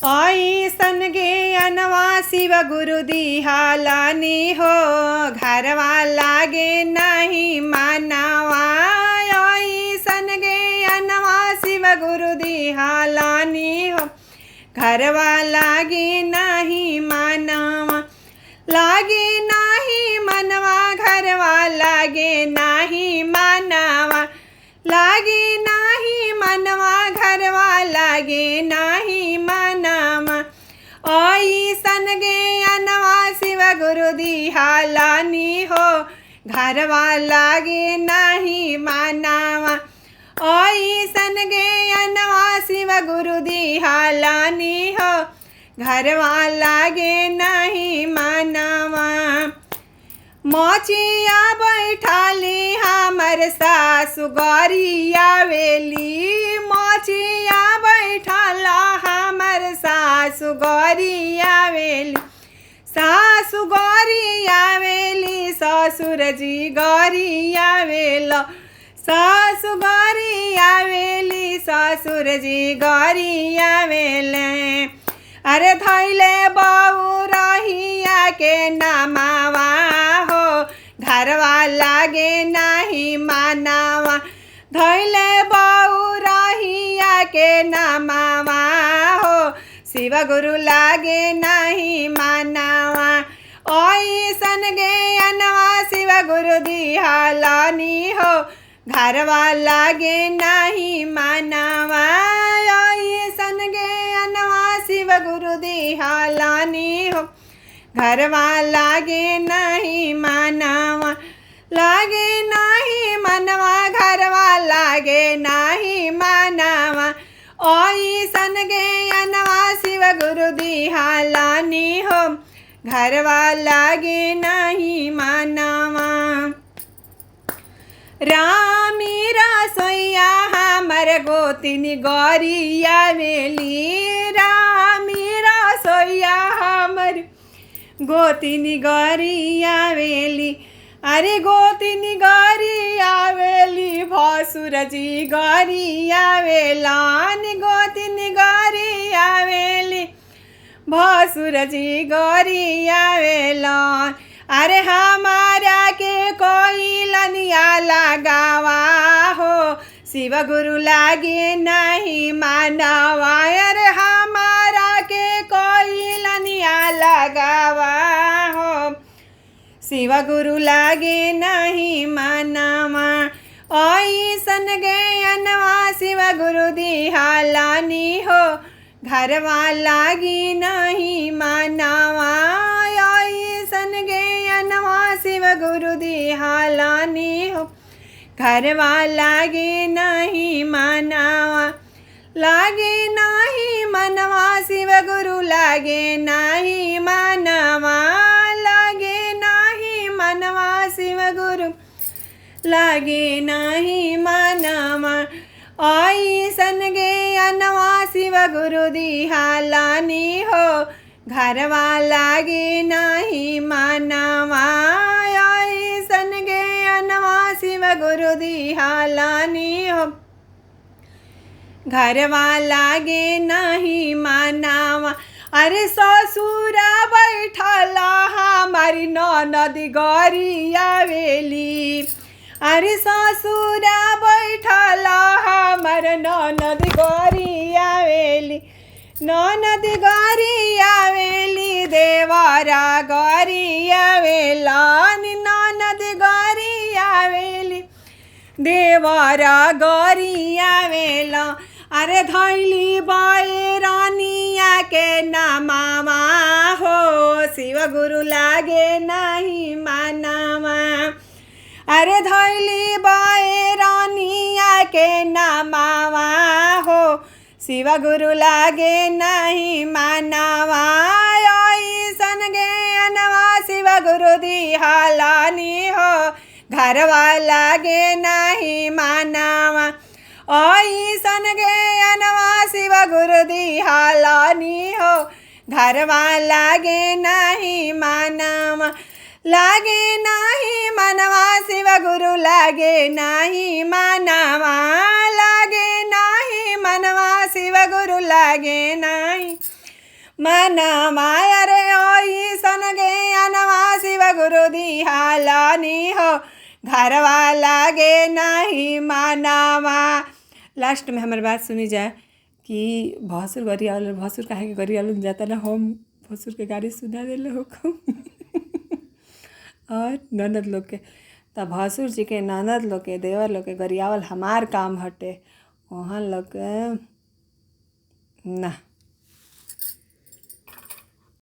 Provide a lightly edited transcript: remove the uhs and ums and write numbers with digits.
ऐसन गे अनवा शिव गुरु दिहालानी हो, घरवा लागे नहीं मानवा। ऐसन गे अनवा शिव गुरु दिहालानी हो, घरवा लागे नहीं मानवा। लागे नहीं मनवा, घरवा लागे नहीं मानवा। लागे नहीं मनवा, घरवा लागे नहीं मानवा। ऐसन गे अनवा शिव गुरु दिहालानी हो, घरवा लागे नहीं मानवा। ऐसन गे अनवा शिव गुरु दिहालानी हो, घरवा लागे नहीं मानवा। मोचिया बैठाली हमर सासु गरिया वेली, मोचिया बैठाला हमर सासु गरिया वेली। सासु गरिया वेली, ससुर जी गरिया वेल। सासु गरिया वेली, ससुर जी गरिया वेले। अरे धैले बहू रहिया के नामावा हो, घरवा लागे नहीं मानवा। धैले बहू रहिया के नामावा हो, शिव गुरु लागे नहीं मानवा। ऐसन गे अनवा शिव गुरु दिहालानी हो, घरवा लागे नहीं मानवा। ऐसन गे अनवा शिव गुरु दिहालानी हो, घरवा लागे नहीं मानवा। लागे नहीं मनवा, घरवा लागे नहीं मानवा। ऐसन गे अनवा शिव गुरु दिहालानी हो, घरवा लागे नहीं मानवा। रामी रसोइया हमर गोतिनी गरिया वेली, रामी रसोइया हमर गोतिनी गरिया वेली। अरे गोतिनी गरिया वेली, भसुर जी गरिया वेलान। गोतिनी गरिया वेली, भसुर जी गरिया वेलान। अरे हमारा के कोई लनिया लगावा हो, शिव गुरु लागे नहीं मानवा। अरे हमारा के कोई लनिया लगावा हो, शिव गुरु लागे नहीं मानवा। ऐसन गे अनवा शिव गुरु दिहालानी हो, घरवा लागी नहीं मानवा। ऐसन गे अनवा शिव गुरु दिहालानी हो, घरवा लागे नहीं मानवा। लागे नहीं मनवा, शिव गुरु लागे नहीं मानवा। लागे नहीं मनवा, शिव गुरु लागे नहीं मानवा। ऐसन गे अनवा शिव गुरु दिहालानी हो, घरवा लागे नहीं मानवा। ऐसन गे अनवा शिव गुरु दिहालानी हो, घरवा लागे नहीं मानवा। अरे ससुरा बैठला हमारी ननद गरिया वेली। अरे ससुरा बैठला हमर ननद गरिया वेली। ननद गरिया वेली, देवरा गरिया वेला। ननद गरिया वेली, देवरा गरिया वेला। अरे धैली बाए रानिया के नामावा हो, शिव गुरु लागे नहीं मानवा। अरे धैली बाए रानिया के नामावा हो, शिव गुरु लागे नहीं मानवा। ऐसन गे अनवा शिव गुरु दिहालानी हो, घरवा लागे नहीं मानवा। ऐसन गे अनवा शिव गुरु दिहालानी हो, घरवा लागे नहीं मानवा। लागे नहीं मनवा, शिव गुरु लागे नहीं मानवा। लागे नहीं मनवा, शिव गुरु लागे नहीं मनवा अरे ओई सन ज्ञानवा शिव गुरु दिहालानी हो घरवा लागे नहीं मानवा। लास्ट में हमारी बात सुनी जाए कि भसुर गरियाल भसुर काहे के गरियाल जाता ना हम भसुर के गाड़ी सुना देले हो और ननद लोग के तब भसुर जी के ननद लोग के देवर लोग के गरियावल हमार काम हटे। वहाँ लोग ना